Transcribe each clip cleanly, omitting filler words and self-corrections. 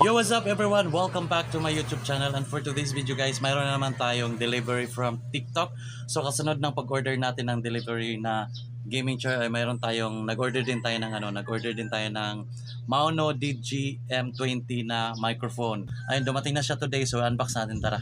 Yo, what's up everyone? Welcome back to my YouTube channel, and for today's video guys, mayroon na naman tayong delivery from TikTok. So kasunod ng pag-order natin ng delivery na gaming chair ay mayroon tayong nag-order din tayo ng Maono DG-M20 na microphone. Ayun, dumating na siya today, so unbox natin, tara.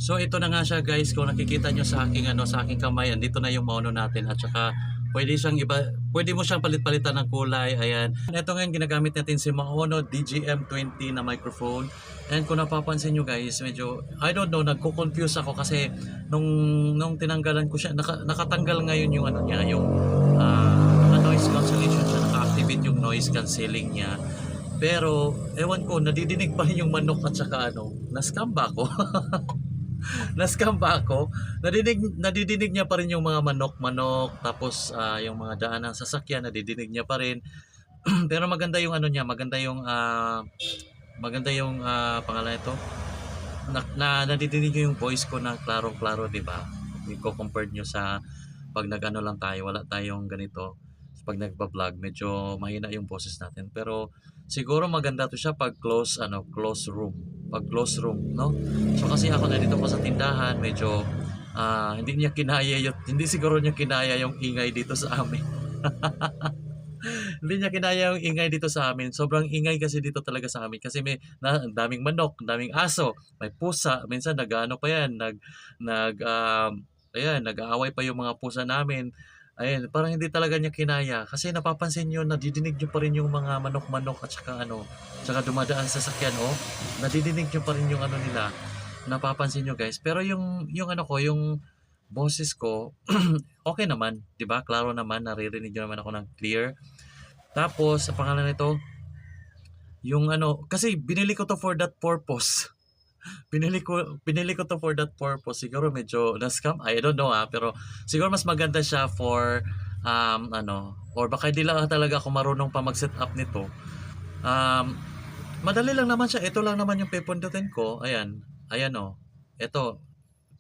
So ito na nga siya guys, kung nakikita nyo sa aking kamay, andito na yung Maono natin, at saka pwede mo siyang palit-palitan ng kulay. Ayan. Ito ngayon ginagamit natin si Maono DG-M20 na microphone. And kung napapansin nyo guys, medyo I don't know, nagko-confuse ako kasi nung tinanggalan ko siya, nakatanggal ngayon yung noise cancellation siya, naka-activate yung noise cancelling niya. Pero ewan ko, nadidinig pa rin yung manok at saka na-scam ba ako? Na-scam ba ako? Nadidinig niya pa rin yung mga manok, tapos yung mga daan ng sasakyan, nadidinig niya pa rin. Pero maganda yung niya, maganda yung pangalan ito. Nadidinig niyo yung voice ko na klarong-klaro, 'di ba? Ko compared niyo sa pag lang tayo, wala tayong ganito. Pag nagba-vlog, medyo mahina yung boses natin. Pero siguro maganda to siya pag close room. Pag close room, no? So kasi ako nandito po sa tindahan, medyo hindi siguro niya kinaya yung ingay dito sa amin. Hindi niya kinaya yung ingay dito sa amin. Sobrang ingay kasi dito talaga sa amin kasi ang daming manok, ang daming aso, may pusa, minsan nag-ano pa yan, nag-aaway pa yung mga pusa namin. Ayun, parang hindi talaga niya kinaya kasi napapansin niyo, nadidinig niyo pa rin yung mga manok-manok at saka dumadaan sa sasakyan, oh. Nadidinig niyo pa rin yung nila. Napapansin niyo guys. Pero yung boses ko okay naman, 'di ba? Klaro naman, naririnig niyo naman ako ng clear. Tapos sa pangalan nito, yung kasi binili ko to for that purpose. Binili ko to for that purpose. Siguro medyo na-scam, I don't know pero siguro mas maganda siya for or baka hindi lang talaga ako marunong pa mag-set up nito. Madali lang naman siya. Ito lang naman yung pepundutin ko. Ayan. Ayan Ito,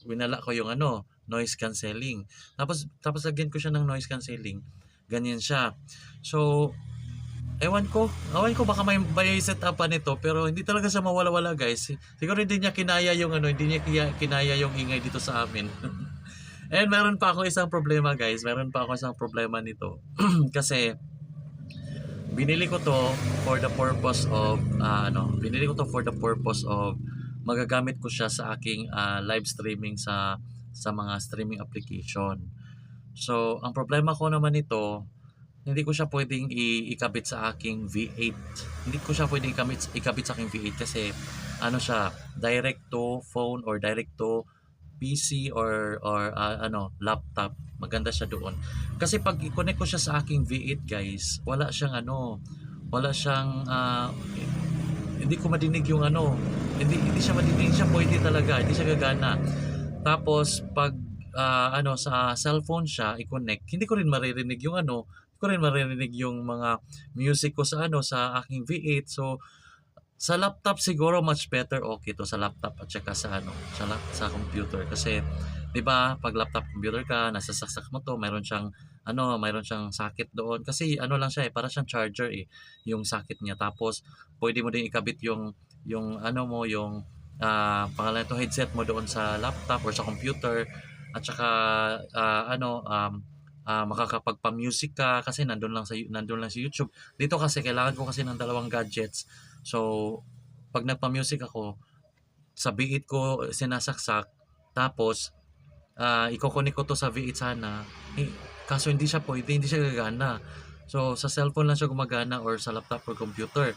winala ko yung noise cancelling. Tapos lagyan ko siya ng noise cancelling. Ganyan siya. So, ewan ko baka may set up pa nito, pero hindi talaga siya mawala-wala guys. Siguro hindi niya kinaya yung hindi niya kinaya yung ingay dito sa amin. And meron pa ako isang problema guys. Meron pa ako isang problema nito. Kasi binili ko to for the purpose of magagamit ko siya sa aking live streaming sa mga streaming application. So, ang problema ko naman ito, hindi ko siya pwedeng ikabit sa aking V8. Hindi ko siya pwedeng ikabit sa aking V8 kasi siya, direct to phone or direct to PC or laptop. Maganda siya doon. Kasi pag i-connect ko siya sa aking V8 guys, wala siyang hindi ko madinig yung hindi siya madinig, siya pwede talaga, hindi siya gagana. Tapos pag sa cellphone siya i-connect, hindi ko rin maririnig yung mga music ko sa sa aking V8. So Sa laptop siguro much better okay to sa laptop at saka sa ano, sa computer kasi 'di ba 'pag laptop computer ka nasa saksak mo 'to, mayroon siyang ano, mayroon siyang socket doon kasi ano lang siya, eh, para siyang charger, eh, yung socket niya. Tapos puwede mo din ikabit yung ano mo, yung, pangalan nito, headset mo doon sa laptop or sa computer at saka, makakapagpa-music ka kasi nandun lang sa YouTube. Dito kasi kailangan ko kasi ng dalawang gadgets. So, 'pag nagpa-music ako, sa V8 ko sinasaksak tapos, iko-connect ko 'to sa V8 sana, kaso hindi siya puwede, hindi siya gagana. So, sa cellphone lang siya gumagana or sa laptop or computer.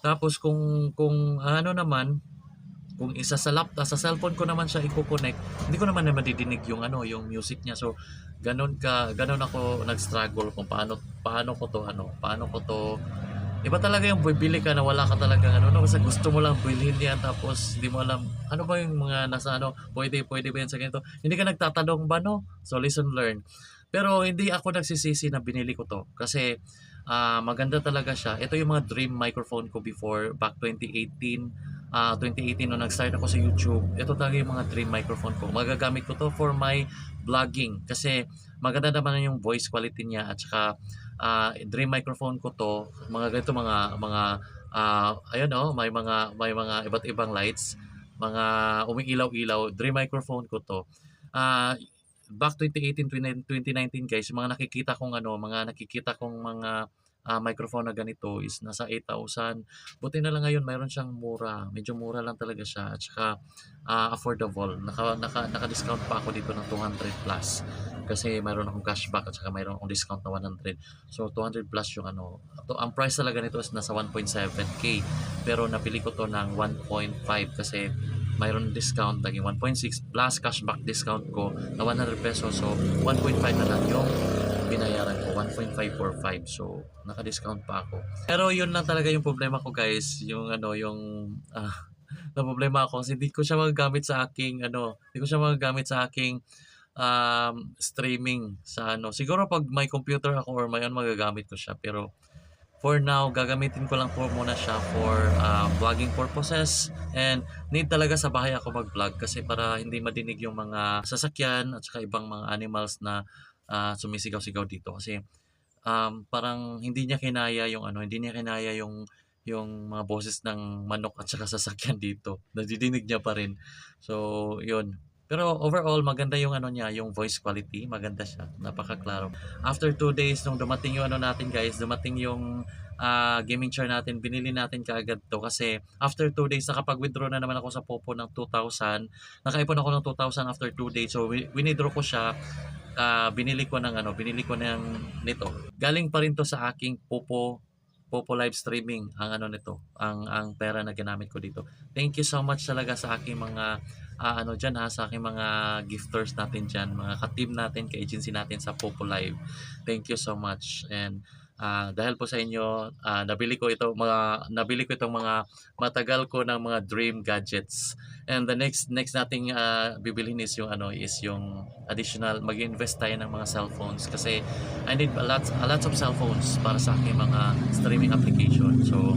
Tapos kung ano naman, kung isa sa cellphone ko naman siya iko-connect, hindi ko naman na madidinig yung ano, yung music niya. So, gano'n ako nag-struggle kung paano ko 'to iba talaga yung bibili ka na wala ka talagang ano 'no, basta gusto mo lang bilhin yan tapos hindi mo alam, ano ba yung mga nasa ano, puwede ba yan sa ganito? Hindi ka nagtatanong ba 'no? So, lesson learned. Pero hindi ako nagsisisi na binili ko 'to kasi, maganda talaga siya. Ito yung mga dream microphone ko before back 2018. 2018 nung nag-start ako sa YouTube, ito talaga yung mga dream microphone ko. Magagamit ko 'to for my vlogging kasi maganda naman yung voice quality niya at saka dream microphone ko 'to, mga ganito ayun oh, may mga iba't ibang lights, mga umiilaw-ilaw, dream microphone ko 'to. Ah, Back 2018, 2019 guys, yung mga nakikita kong mga, microphone na ganito is nasa 8,000. Buti na lang ngayon mayroon siyang mura, medyo mura lang talaga siya at saka, affordable. Naka-discount pa ako dito ng 200 plus kasi mayroon akong cashback at saka mayroon akong discount na 100. So 200 plus yung ano, ang price talaga nito is nasa 1.7K pero napili ko 'to ng 1.5 kasi mayroon discount, naging 1.6 plus cashback discount ko na 100 pesos. So 1.5 na lang yung binayaran ko, 1.545. So naka-discount pa ako. Pero yun lang talaga yung problema ko guys, yung ano, yung na problema ako kasi hindi ko siya magagamit sa aking ano, hindi ko siya magagamit sa aking streaming sa ano. Siguro 'pag may computer ako or may ano, magagamit ko siya. Pero for now, gagamitin ko lang po muna siya for vlogging purposes and need talaga sa bahay ako mag-vlog kasi para hindi madinig yung mga sasakyan at saka ibang mga animals na sumisigaw-sigaw dito kasi parang hindi niya kinaya yung mga boses ng manok at saka sasakyan dito. Nadidinig niya pa rin. So, yun. Pero overall, maganda yung ano niya, yung voice quality, maganda siya, napakaklaro. After 2 days nung dumating yung ano natin guys, dumating yung gaming chair natin, binili natin kaagad to kasi after 2 days, nakapag-withdraw na naman ako sa Popo ng 2,000. Nakaipon ako ng 2,000 after 2 days. So, winidraw ko siya, binili ko ng nito. Galing pa rin to sa aking Popo live streaming ang ano nito, ang pera na ginamit ko dito. Thank you so much talaga sa aking mga sa aking mga gifters natin diyan, mga ka-team natin, ka-agency natin sa Popo Live. Thank you so much and dahil po sa inyo, nabili ko itong mga matagal ko ng mga dream gadgets. And the next nating bibilhin is yung additional mag-invest tayo ng mga cellphones kasi I need a lot of cellphones para sa aking mga streaming application. So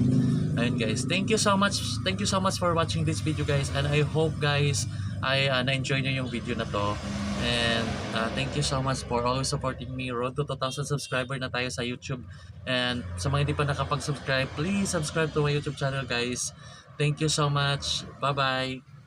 ayun guys, thank you so much for watching this video guys and I hope guys na-enjoy nyo yung video na to and thank you so much for always supporting me. Road to 2,000 subscriber na tayo sa YouTube and sa mga hindi pa nakapag-subscribe, please subscribe to my YouTube channel guys. Thank you so much, bye bye.